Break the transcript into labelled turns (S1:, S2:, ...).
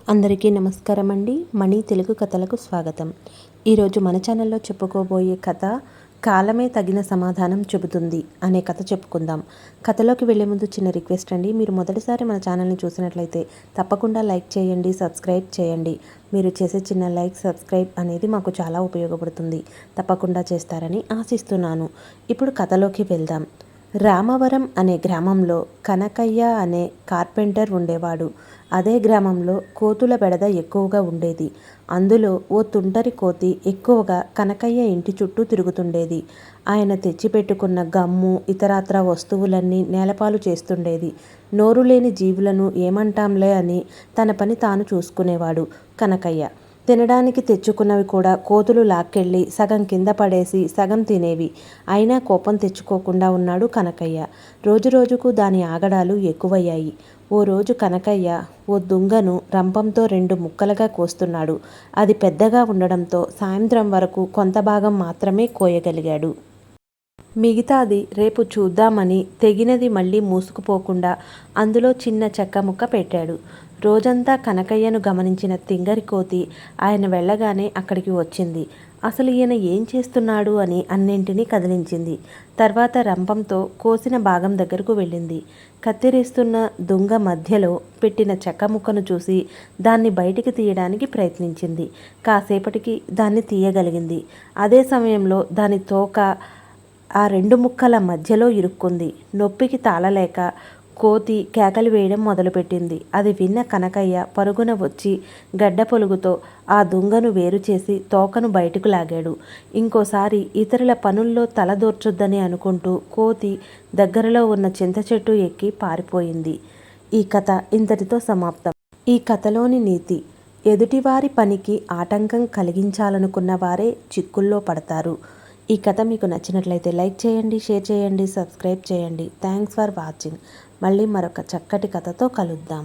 S1: అందరికీ నమస్కారం అండి. మణి తెలుగు కథలకు స్వాగతం. ఈరోజు మన ఛానల్లో చెప్పుకోబోయే కథ కాలమే తగిన సమాధానం చెబుతుంది అనే కథ చెప్పుకుందాం. కథలోకి వెళ్లే ముందు చిన్న రిక్వెస్ట్ అండి. మీరు మొదటిసారి మన ఛానల్ని చూసినట్లయితే తప్పకుండా లైక్ చేయండి, సబ్స్క్రైబ్ చేయండి. మీరు చేసే చిన్న లైక్, సబ్స్క్రైబ్ అనేది మాకు చాలా ఉపయోగపడుతుంది. తప్పకుండా చేస్తారని ఆశిస్తున్నాను. ఇప్పుడు కథలోకి వెళ్దాం. రామవరం అనే గ్రామంలో కనకయ్య అనే కార్పెంటర్ ఉండేవాడు. అదే గ్రామంలో కోతుల బెడద ఎక్కువగా ఉండేది. అందులో ఓ తుంటరి కోతి ఎక్కువగా కనకయ్య ఇంటి చుట్టూ తిరుగుతుండేది. ఆయన తెచ్చిపెట్టుకున్న గమ్ము, ఇతరత్రా వస్తువులన్నీ నేలపాలు చేస్తుండేది. నోరు లేని జీవులను ఏమంటాంలే అని తన పని తాను చూసుకునేవాడు కనకయ్య. తినడానికి తెచ్చుకున్నవి కూడా కోతులు లాక్కెళ్ళి సగం కింద పడేసి సగం తినేవి. అయినా కోపం తెచ్చుకోకుండా ఉన్నాడు కనకయ్య. రోజురోజుకు దాని ఆగడాలు ఎక్కువయ్యాయి. ఓ రోజు కనకయ్య ఓ దుంగను రంపంతో 2 ముక్కలుగా కోస్తున్నాడు. అది పెద్దగా ఉండడంతో సాయంత్రం వరకు కొంత భాగం మాత్రమే కోయగలిగాడు. మిగతాది రేపు చూద్దామని తెగినది మళ్ళీ మూసుకుపోకుండా అందులో చిన్న చెక్క ముక్క పెట్టాడు. రోజంతా కనకయ్యను గమనించిన తింగరి కోతి ఆయన వెళ్ళగానే అక్కడికి వచ్చింది. అసలు ఈయన ఏం చేస్తున్నాడు అని అన్నింటినీ కదిలించింది. తర్వాత రంపంతో కోసిన భాగం దగ్గరకు వెళ్ళింది. కత్తిరిస్తున్న దుంగ మధ్యలో పెట్టిన చెక్క ముక్కను చూసి దాన్ని బయటికి తీయడానికి ప్రయత్నించింది. కాసేపటికి దాన్ని తీయగలిగింది. అదే సమయంలో దాని తోక ఆ 2 ముక్కల మధ్యలో ఇరుక్కుంది. నొప్పికి తాళలేక కోతి కేకలు వేయడం మొదలుపెట్టింది. అది విన్న కనకయ్య పరుగున వచ్చి గడ్డ పొలుగుతో ఆ దుంగను వేరు చేసి తోకను బయటకు లాగాడు. ఇంకోసారి ఇతరుల పనుల్లో తలదూర్చొద్దని అనుకుంటూ కోతి దగ్గరలో ఉన్న చింత చెట్టు ఎక్కి పారిపోయింది. ఈ కథ ఇంతటితో సమాప్తం. ఈ కథలోని నీతి: ఎదుటివారి పనికి ఆటంకం కలిగించాలనుకున్న వారే చిక్కుల్లో పడతారు. ఈ కథ మీకు నచ్చినట్లయితే లైక్ చేయండి, షేర్ చేయండి, సబ్స్క్రైబ్ చేయండి. Thanks for watching. మళ్ళీ మరొక చక్కటి కథతో కలుద్దాం.